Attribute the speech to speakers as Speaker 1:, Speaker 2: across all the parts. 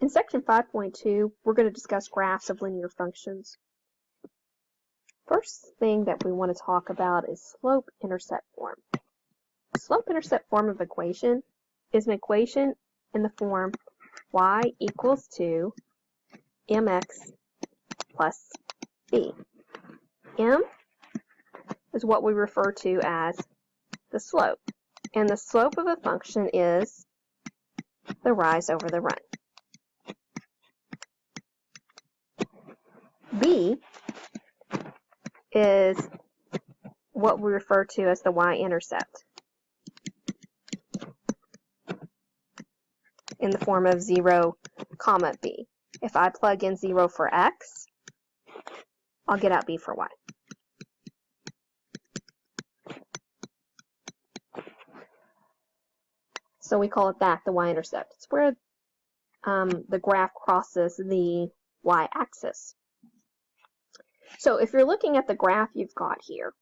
Speaker 1: In section 5.2, we're going to discuss graphs of linear functions. First thing that we want to talk about is slope-intercept form. The slope-intercept form of equation is an equation in the form y equals to mx plus b. M is what we refer to as the slope, and the slope of a function is the rise over the run. B is what we refer to as the y-intercept in the form of 0, comma b. If I plug in 0 for x, I'll get out b for y. So we call it that, the y-intercept. It's where the graph crosses the y-axis. So if you're looking at the graph you've got here,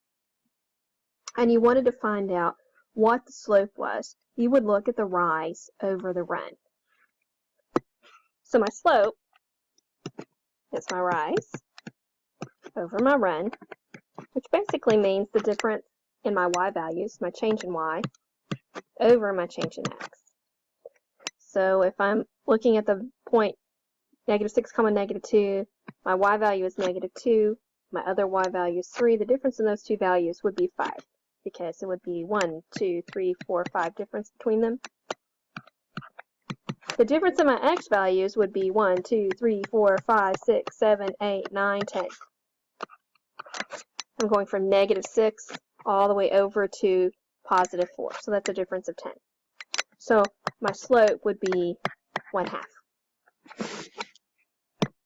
Speaker 1: and you wanted to find out what the slope was, you would look at the rise over the run. So my slope is my rise over my run, which basically means the difference in my y values, my change in y, over my change in x. So if I'm looking at the point -6, -2, my y value is -2, my other y value is 3. The difference in those two values would be 5, because it would be 1, 2, 3, 4, 5 difference between them. The difference in my x values would be 1, 2, 3, 4, 5, 6, 7, 8, 9, 10. I'm going from -6 all the way over to +4, so that's a difference of 10. So my slope would be 1/2.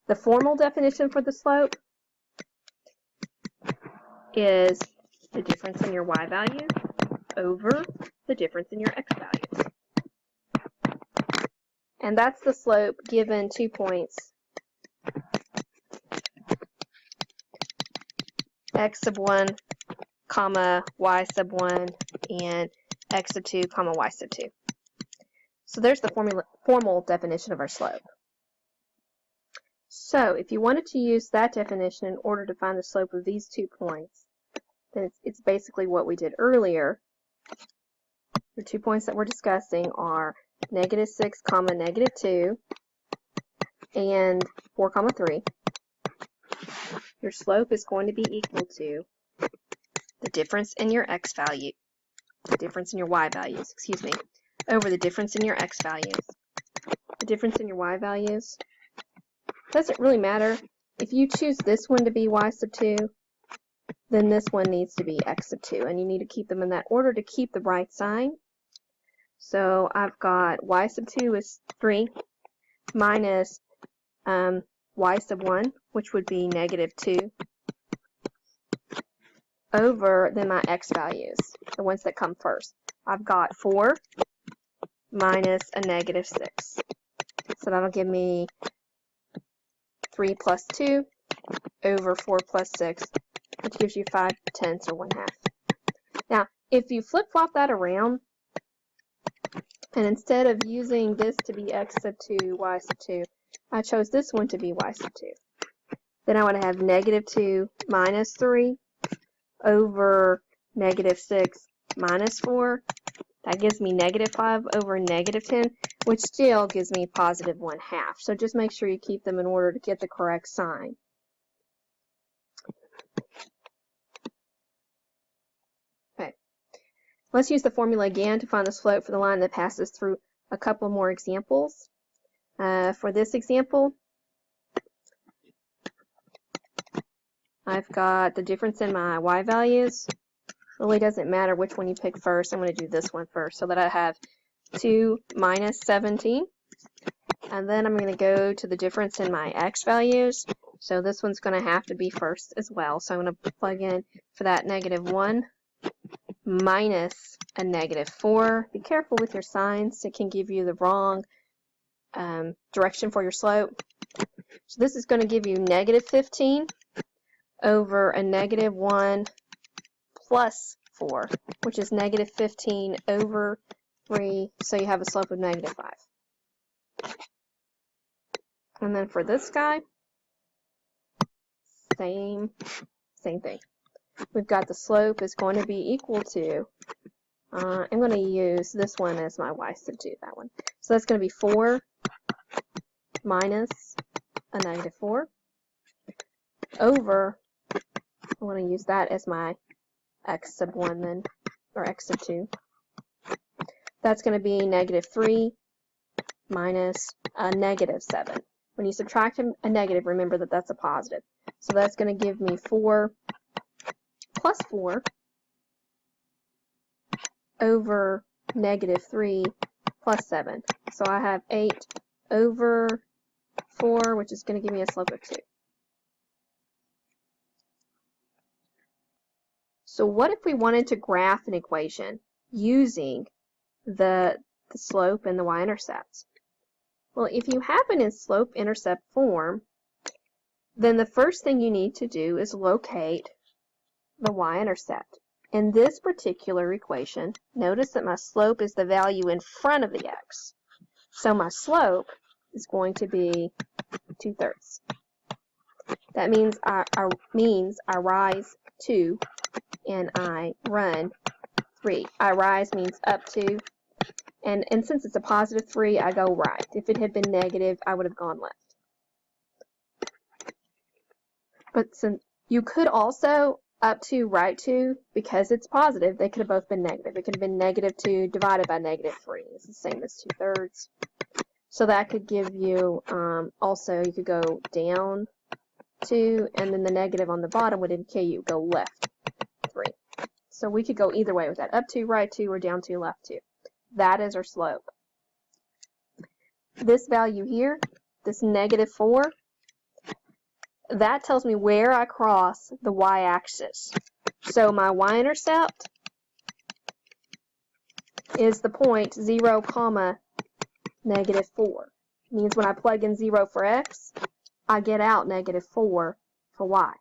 Speaker 1: The formal definition for the slope is the difference in your y values over the difference in your x values. And that's the slope given 2 points, x sub 1, comma, y sub 1, and x sub 2, comma, y sub 2. So there's the formal definition of our slope. So if you wanted to use that definition in order to find the slope of these 2 points, then it's basically what we did earlier. The 2 points that we're discussing are -6, comma, -2, and 4, comma, 3. Your slope is going to be equal to the difference in your x value, the difference in your y values, excuse me, over the difference in your x values. The difference in your y values doesn't really matter. If you choose this one to be y sub 2, then this one needs to be x sub 2, and you need to keep them in that order to keep the right sign. So I've got y sub 2 is 3 minus y sub 1, which would be -2, over then my x values, the ones that come first. I've got 4 minus a -6. So that'll give me 3 plus 2 over 4 plus 6, which gives you 5/10 or 1/2. Now, if you flip-flop that around, and instead of using this to be x sub 2, y sub 2, I chose this one to be y sub 2. Then I would have -2 minus 3 over -6 minus 4. That gives me -5 over -10, which still gives me +1/2. So just make sure you keep them in order to get the correct sign. Okay. Let's use the formula again to find the slope for the line that passes through a couple more examples. For this example, I've got the difference in my y values. Really doesn't matter which one you pick first. I'm going to do this one first so that I have 2 minus 17. And then I'm going to go to the difference in my x values. So this one's going to have to be first as well. So I'm going to plug in for that -1 minus a -4. Be careful with your signs. It can give you the wrong direction for your slope. So this is going to give you -15 over a -1 plus 4, which is -15 over 3, so you have a slope of -5. And then for this guy, same thing. We've got the slope is going to be equal to, I'm going to use this one as my y-substitute, that one. So that's going to be 4 minus a negative 4 over, I'm going to use that as my x sub 1 then, or x sub 2. That's going to be negative 3 minus a negative 7. When you subtract a negative, remember that that's a positive. So that's going to give me 4 plus 4 over negative 3 plus 7. So I have 8 over 4, which is going to give me a slope of 2. So what if we wanted to graph an equation using the slope and the y-intercept? Well, if you have it in slope-intercept form, then the first thing you need to do is locate the y-intercept. In this particular equation, notice that my slope is the value in front of the x. So my slope is going to be 2/3. That means I rise 2 and I run 3. I rise means up to, and since it's a positive 3, I go right. If it had been negative, I would have gone left. But since you could also up to, right to, because it's positive, they could have both been negative. It could have been negative 2 divided by negative 3. It's the same as 2/3. So that could give you, also, you could go down 2, and then the negative on the bottom would indicate you go left 3. So we could go either way with that, up 2, right 2, or down 2, left 2. That is our slope. This value here, this negative 4, that tells me where I cross the y-axis. So my y-intercept is the point 0, negative 4. It means when I plug in 0 for x, I get out negative 4 for y.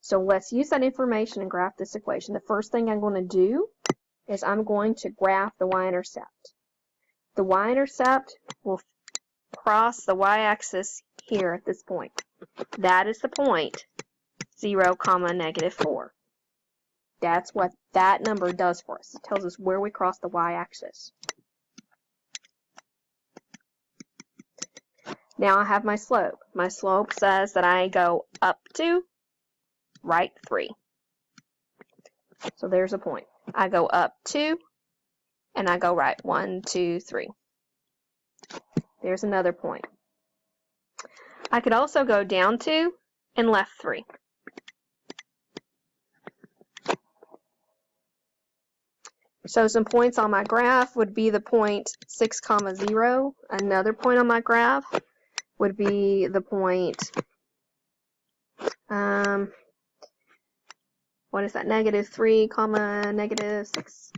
Speaker 1: So let's use that information and graph this equation. The first thing I'm going to do is I'm going to graph the y-intercept. The y-intercept will cross the y-axis here at this point. That is the point 0, negative 4. That's what that number does for us. It tells us where we cross the y-axis. Now I have my slope. My slope says that I go up 2, right 3. So there's a point. I go up 2, and I go right 1, 2, 3. There's another point. I could also go down 2 and left 3. So some points on my graph would be the point 6, 0. Another point on my graph would be the point, what is that, negative 3, negative 6.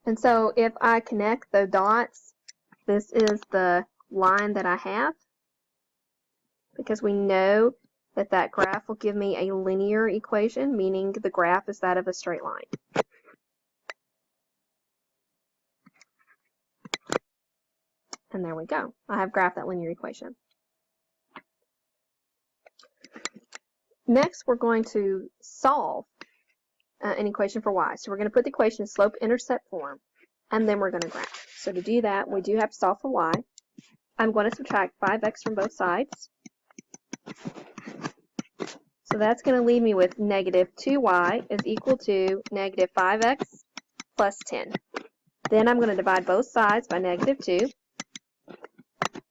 Speaker 1: And so if I connect the dots, this is the line that I have, because we know that that graph will give me a linear equation, meaning the graph is that of a straight line. And there we go. I have graphed that linear equation. Next, we're going to solve an equation for y. So we're going to put the equation in slope-intercept form, and then we're going to graph. So to do that, we do have to solve for y. I'm going to subtract 5x from both sides. So that's going to leave me with negative 2y is equal to negative 5x plus 10. Then I'm going to divide both sides by negative 2.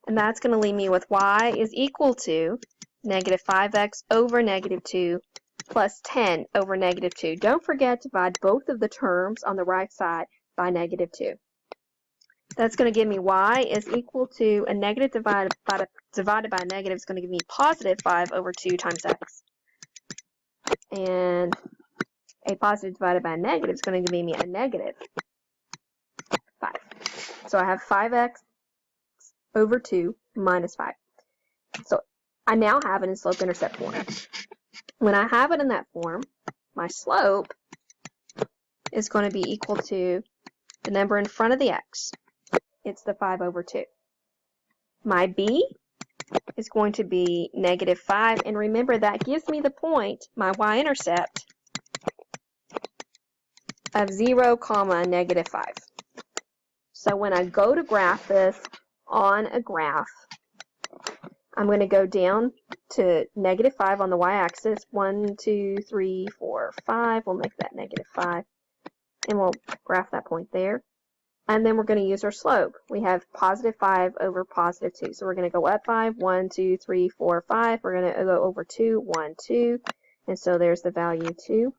Speaker 1: And that's going to leave me with y is equal to negative 5x over negative 2 plus 10 over negative 2. Don't forget to divide both of the terms on the right side by negative 2. That's going to give me y is equal to a negative divided by a negative is going to give me positive 5 over 2 times x. And a positive divided by a negative is going to give me a negative 5. So I have 5x over 2 minus 5. So I now have it in slope-intercept form. When I have it in that form, my slope is going to be equal to the number in front of the x. It's the 5/2. My b is going to be -5, and remember that gives me the point, my y-intercept, of 0, -5. So when I go to graph this on a graph, I'm going to go down to -5 on the y-axis. 1, 2, 3, 4, 5. We'll make that -5. And we'll graph that point there. And then we're going to use our slope. We have +5 over +2. So we're going to go up 5, 1, 2, 3, 4, 5. We're going to go over 2, 1, 2. And so there's the value 2.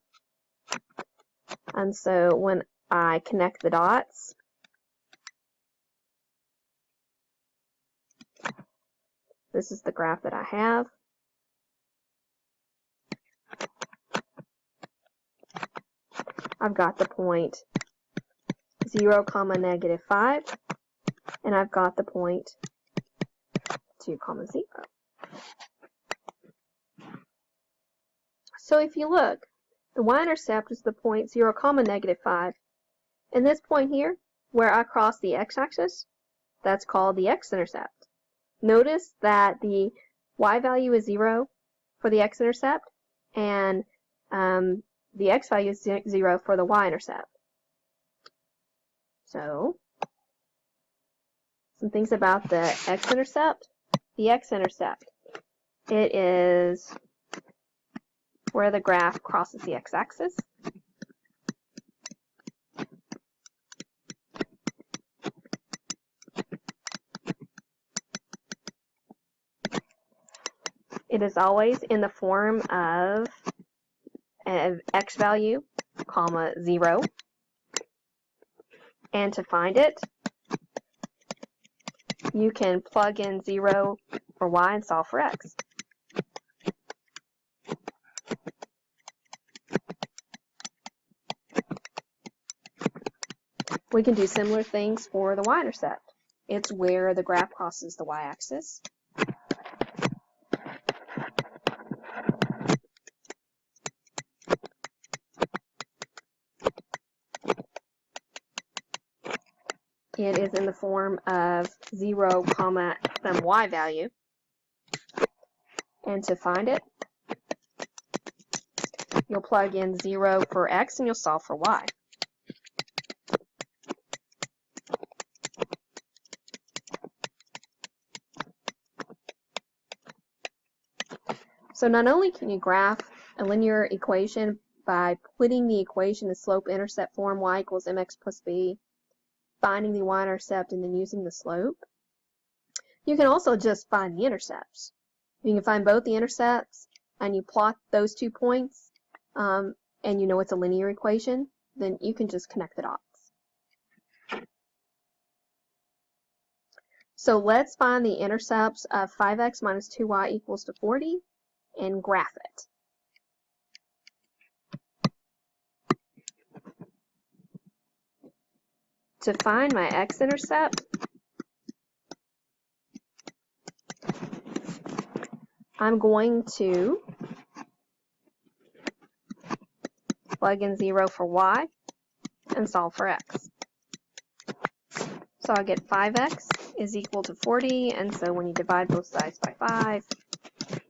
Speaker 1: And so when I connect the dots, this is the graph that I have. I've got the point 0, -5, and I've got the point 2, 0. So if you look, the y-intercept is the point 0, -5. And this point here, where I cross the x-axis, that's called the x-intercept. Notice that the y value is 0 for the x-intercept, and the x value is 0 for the y-intercept. So, some things about the x-intercept. The x-intercept, it is where the graph crosses the x-axis. It is always in the form of an x value, 0. And to find it, you can plug in 0 for y and solve for x. We can do similar things for the y-intercept. It's where the graph crosses the y-axis. It is in the form of 0, some y value. And to find it, you'll plug in 0 for x and you'll solve for y. So not only can you graph a linear equation by putting the equation in slope-intercept form, y equals mx plus b, finding the y-intercept, and then using the slope, you can also just find the intercepts. You can find both the intercepts and you plot those 2 points, and you know it's a linear equation, then you can just connect the dots. So let's find the intercepts of 5x minus 2y equals to 40 and graph it. To find my x-intercept, I'm going to plug in 0 for y and solve for x. So I get 5x is equal to 40, and so when you divide both sides by 5,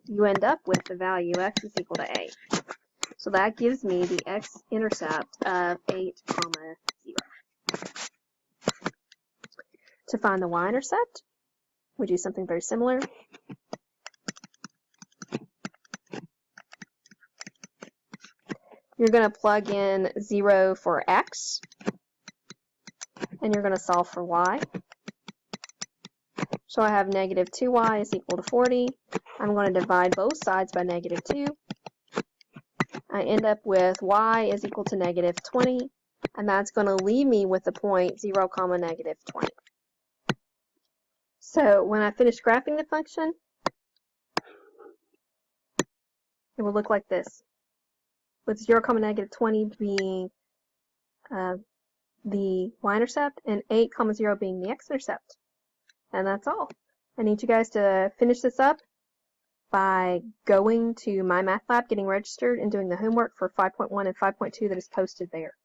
Speaker 1: you end up with the value x is equal to 8. So that gives me the x-intercept of 8, 0. To find the y-intercept, we do something very similar. You're going to plug in 0 for x, and you're going to solve for y. So I have -2y is equal to 40. I'm going to divide both sides by -2. I end up with y is equal to -20, and that's going to leave me with the point 0, -20. So when I finish graphing the function, it will look like this, with 0, -20 being the y-intercept and 8, 0 being the x-intercept. And that's all. I need you guys to finish this up by going to my math lab, getting registered, and doing the homework for 5.1 and 5.2 that is posted there.